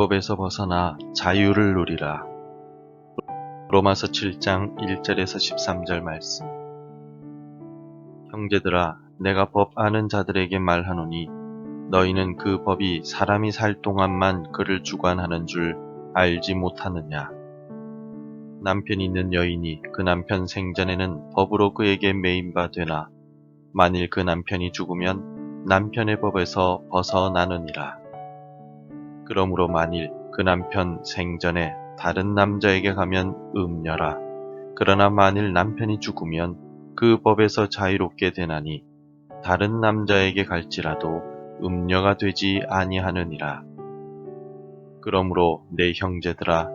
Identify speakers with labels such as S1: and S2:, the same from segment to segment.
S1: 율법에서 벗어나 자유를 누리라. 로마서 7장 1절에서 13절 말씀. 형제들아, 내가 법 아는 자들에게 말하노니 너희는 그 법이 사람이 살 동안만 그를 주관하는 줄 알지 못하느냐. 남편이 있는 여인이 그 남편 생전에는 법으로 그에게 매인바 되나 만일 그 남편이 죽으면 남편의 법에서 벗어나느니라. 그러므로 만일 그 남편 생전에 다른 남자에게 가면 음녀라. 그러나 만일 남편이 죽으면 그 법에서 자유롭게 되나니 다른 남자에게 갈지라도 음녀가 되지 아니하느니라. 그러므로 내 형제들아,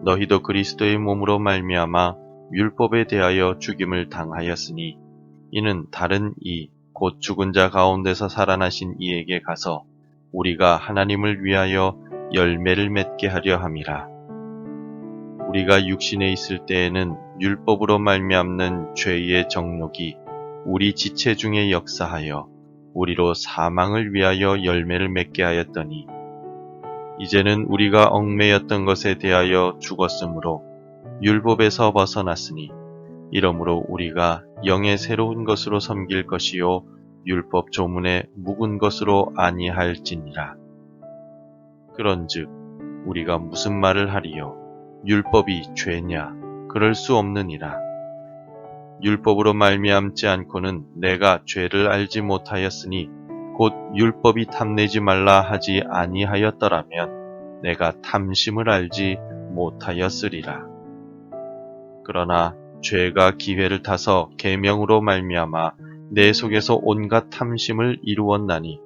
S1: 너희도 그리스도의 몸으로 말미암아 율법에 대하여 죽임을 당하였으니 이는 다른 이 곧 죽은 자 가운데서 살아나신 이에게 가서 우리가 하나님을 위하여 열매를 맺게 하려 함이라. 우리가 육신에 있을 때에는 율법으로 말미암는 죄의 정욕이 우리 지체 중에 역사하여 우리로 사망을 위하여 열매를 맺게 하였더니 이제는 우리가 얽매였던 것에 대하여 죽었으므로 율법에서 벗어났으니 이러므로 우리가 영의 새로운 것으로 섬길 것이요 율법 조문에 묵은 것으로 아니할지니라. 그런즉 우리가 무슨 말을 하리요? 율법이 죄냐? 그럴 수 없느니라. 율법으로 말미암지 않고는 내가 죄를 알지 못하였으니 곧 율법이 탐내지 말라 하지 아니하였더라면 내가 탐심을 알지 못하였으리라. 그러나 죄가 기회를 타서 계명으로 말미암아 내 속에서 온갖 탐심을 이루었나니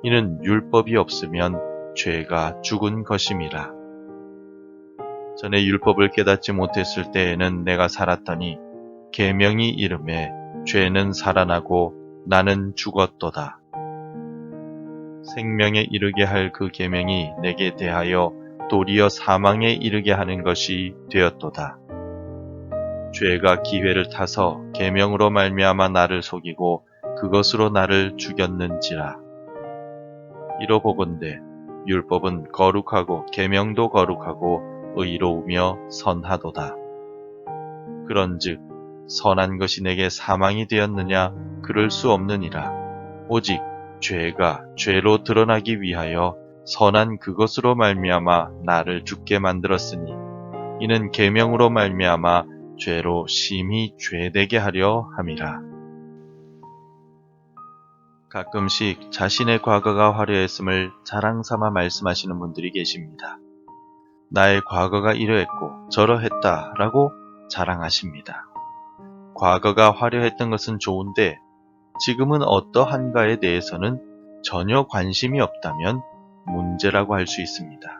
S1: 이는 율법이 없으면 죄가 죽은 것임이라. 전에 율법을 깨닫지 못했을 때에는 내가 살았더니 계명이 이름에 죄는 살아나고 나는 죽었도다. 생명에 이르게 할 그 계명이 내게 대하여 도리어 사망에 이르게 하는 것이 되었도다. 죄가 기회를 타서 계명으로 말미암아 나를 속이고 그것으로 나를 죽였는지라. 이로보건대 율법은 거룩하고 계명도 거룩하고 의로우며 선하도다. 그런즉 선한 것이 내게 사망이 되었느냐? 그럴 수 없느니라. 오직 죄가 죄로 드러나기 위하여 선한 그것으로 말미암아 나를 죽게 만들었으니 이는 계명으로 말미암아 죄로 심히 죄되게 하려 함이라. 가끔씩 자신의 과거가 화려했음을 자랑삼아 말씀하시는 분들이 계십니다. 나의 과거가 이러했고 저러했다 라고 자랑하십니다. 과거가 화려했던 것은 좋은데 지금은 어떠한가에 대해서는 전혀 관심이 없다면 문제라고 할 수 있습니다.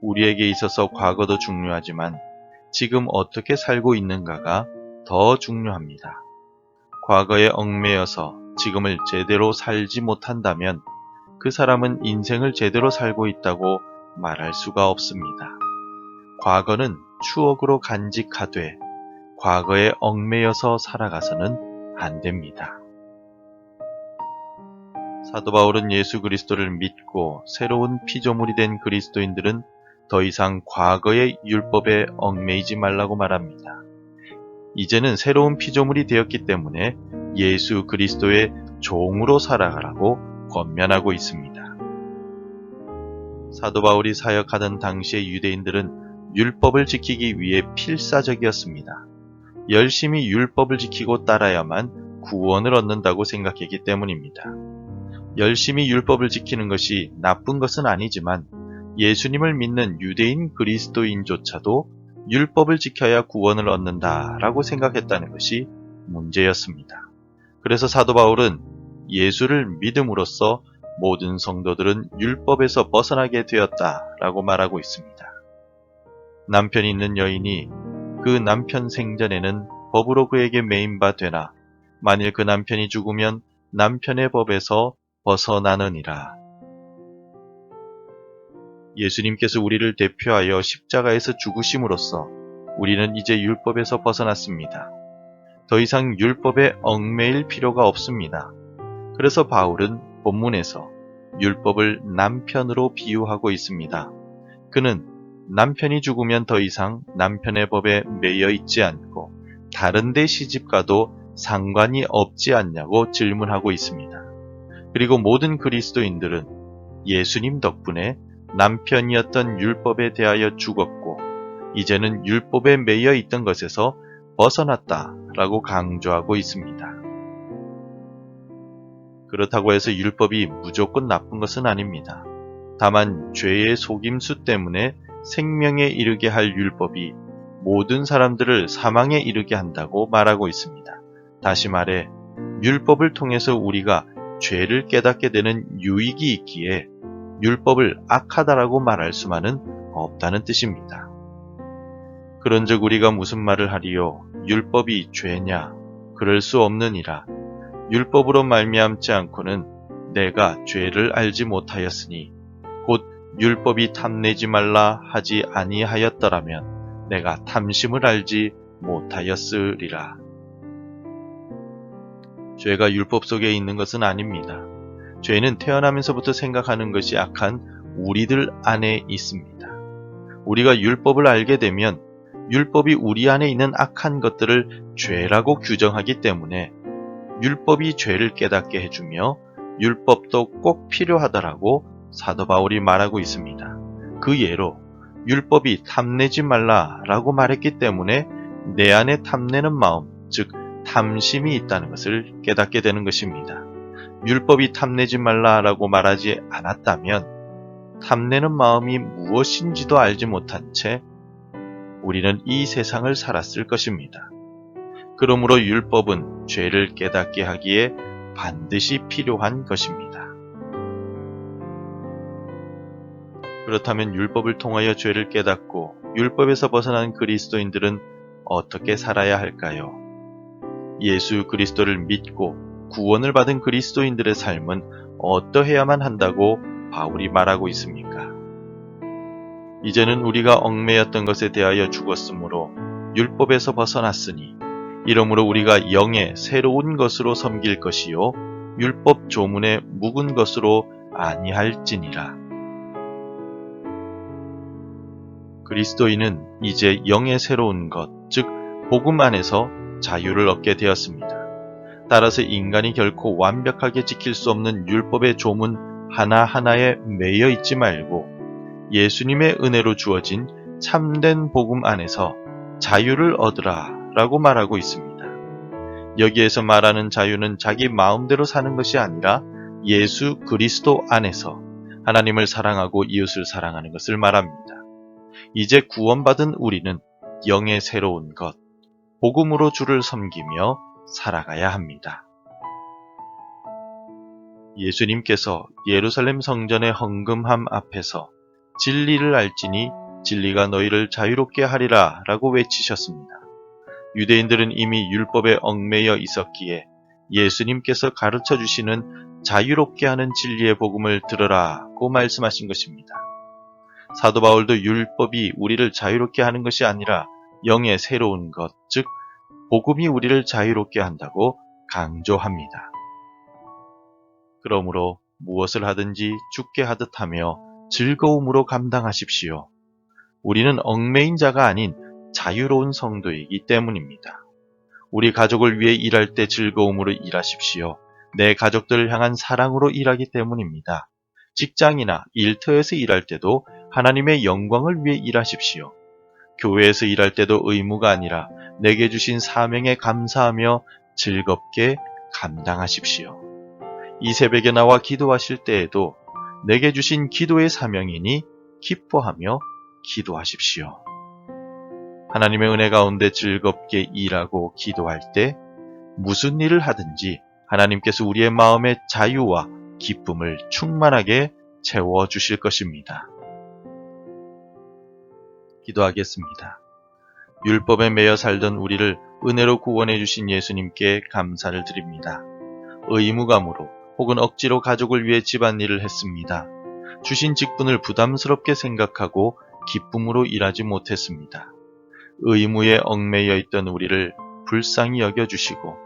S1: 우리에게 있어서 과거도 중요하지만 지금 어떻게 살고 있는가가 더 중요합니다. 과거에 얽매여서 지금을 제대로 살지 못한다면 그 사람은 인생을 제대로 살고 있다고 말할 수가 없습니다. 과거는 추억으로 간직하되 과거에 얽매여서 살아가서는 안 됩니다. 사도 바울은 예수 그리스도를 믿고 새로운 피조물이 된 그리스도인들은 더 이상 과거의 율법에 얽매이지 말라고 말합니다. 이제는 새로운 피조물이 되었기 때문에 예수 그리스도의 종으로 살아가라고 권면하고 있습니다. 사도 바울이 사역하던 당시의 유대인들은 율법을 지키기 위해 필사적이었습니다. 열심히 율법을 지키고 따라야만 구원을 얻는다고 생각했기 때문입니다. 열심히 율법을 지키는 것이 나쁜 것은 아니지만 예수님을 믿는 유대인 그리스도인조차도 율법을 지켜야 구원을 얻는다라고 생각했다는 것이 문제였습니다. 그래서 사도 바울은 예수를 믿음으로써 모든 성도들은 율법에서 벗어나게 되었다라고 말하고 있습니다. 남편이 있는 여인이 그 남편 생전에는 법으로 그에게 매인바 되나 만일 그 남편이 죽으면 남편의 법에서 벗어나느니라. 예수님께서 우리를 대표하여 십자가에서 죽으심으로써 우리는 이제 율법에서 벗어났습니다. 더 이상 율법에 얽매일 필요가 없습니다. 그래서 바울은 본문에서 율법을 남편으로 비유하고 있습니다. 그는 남편이 죽으면 더 이상 남편의 법에 매여 있지 않고 다른 데 시집가도 상관이 없지 않냐고 질문하고 있습니다. 그리고 모든 그리스도인들은 예수님 덕분에 남편이었던 율법에 대하여 죽었고 이제는 율법에 매여 있던 것에서 벗어났다라고 강조하고 있습니다. 그렇다고 해서 율법이 무조건 나쁜 것은 아닙니다. 다만 죄의 속임수 때문에 생명에 이르게 할 율법이 모든 사람들을 사망에 이르게 한다고 말하고 있습니다. 다시 말해 율법을 통해서 우리가 죄를 깨닫게 되는 유익이 있기에 율법을 악하다라고 말할 수만은 없다는 뜻입니다. 그런즉 우리가 무슨 말을 하리요? 율법이 죄냐? 그럴 수 없느니라. 율법으로 말미암지 않고는 내가 죄를 알지 못하였으니 곧 율법이 탐내지 말라 하지 아니하였더라면 내가 탐심을 알지 못하였으리라. 죄가 율법 속에 있는 것은 아닙니다. 죄는 태어나면서부터 생각하는 것이 악한 우리들 안에 있습니다. 우리가 율법을 알게 되면 율법이 우리 안에 있는 악한 것들을 죄라고 규정하기 때문에 율법이 죄를 깨닫게 해주며 율법도 꼭 필요하다라고 사도 바울이 말하고 있습니다. 그 예로 율법이 탐내지 말라라고 말했기 때문에 내 안에 탐내는 마음, 즉 탐심이 있다는 것을 깨닫게 되는 것입니다. 율법이 탐내지 말라라고 말하지 않았다면 탐내는 마음이 무엇인지도 알지 못한 채 우리는 이 세상을 살았을 것입니다. 그러므로 율법은 죄를 깨닫게 하기에 반드시 필요한 것입니다. 그렇다면 율법을 통하여 죄를 깨닫고 율법에서 벗어난 그리스도인들은 어떻게 살아야 할까요? 예수 그리스도를 믿고 구원을 받은 그리스도인들의 삶은 어떠해야만 한다고 바울이 말하고 있습니까? 이제는 우리가 얽매였던 것에 대하여 죽었으므로 율법에서 벗어났으니 이러므로 우리가 영의 새로운 것으로 섬길 것이요 율법 조문의 묵은 것으로 아니할지니라. 그리스도인은 이제 영의 새로운 것, 즉 복음 안에서 자유를 얻게 되었습니다. 따라서 인간이 결코 완벽하게 지킬 수 없는 율법의 조문 하나하나에 매여 있지 말고 예수님의 은혜로 주어진 참된 복음 안에서 자유를 얻으라 라고 말하고 있습니다. 여기에서 말하는 자유는 자기 마음대로 사는 것이 아니라 예수 그리스도 안에서 하나님을 사랑하고 이웃을 사랑하는 것을 말합니다. 이제 구원받은 우리는 영의 새로운 것, 복음으로 주를 섬기며 살아가야 합니다. 예수님께서 예루살렘 성전의 헌금함 앞에서 진리를 알지니 진리가 너희를 자유롭게 하리라 라고 외치셨습니다. 유대인들은 이미 율법에 얽매여 있었기에 예수님께서 가르쳐 주시는 자유롭게 하는 진리의 복음을 들으라고 말씀하신 것입니다. 사도 바울도 율법이 우리를 자유롭게 하는 것이 아니라 영의 새로운 것, 즉 복음이 우리를 자유롭게 한다고 강조합니다. 그러므로 무엇을 하든지 죽게 하듯 하며 즐거움으로 감당하십시오. 우리는 얽매인 자가 아닌 자유로운 성도이기 때문입니다. 우리 가족을 위해 일할 때 즐거움으로 일하십시오. 내 가족들을 향한 사랑으로 일하기 때문입니다. 직장이나 일터에서 일할 때도 하나님의 영광을 위해 일하십시오. 교회에서 일할 때도 의무가 아니라 내게 주신 사명에 감사하며 즐겁게 감당하십시오. 이 새벽에 나와 기도하실 때에도 내게 주신 기도의 사명이니 기뻐하며 기도하십시오. 하나님의 은혜 가운데 즐겁게 일하고 기도할 때 무슨 일을 하든지 하나님께서 우리의 마음의 자유와 기쁨을 충만하게 채워주실 것입니다. 기도하겠습니다. 율법에 매여 살던 우리를 은혜로 구원해 주신 예수님께 감사를 드립니다. 의무감으로 혹은 억지로 가족을 위해 집안일을 했습니다. 주신 직분을 부담스럽게 생각하고 기쁨으로 일하지 못했습니다. 의무에 얽매여 있던 우리를 불쌍히 여겨주시고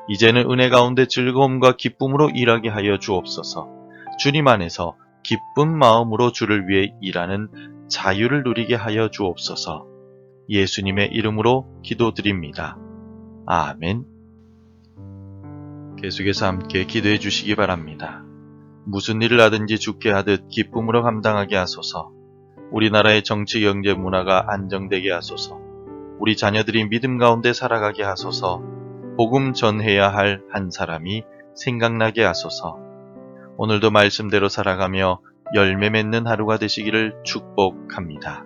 S1: 이제는 은혜 가운데 즐거움과 기쁨으로 일하게 하여 주옵소서. 주님 안에서 기쁜 마음으로 주를 위해 일하는 자유를 누리게 하여 주옵소서. 예수님의 이름으로 기도드립니다. 아멘. 계속해서 함께 기도해 주시기 바랍니다. 무슨 일을 하든지 주께 하듯 기쁨으로 감당하게 하소서. 우리나라의 정치, 경제, 문화가 안정되게 하소서. 우리 자녀들이 믿음 가운데 살아가게 하소서. 복음 전해야 할 한 사람이 생각나게 하소서. 오늘도 말씀대로 살아가며 열매 맺는 하루가 되시기를 축복합니다.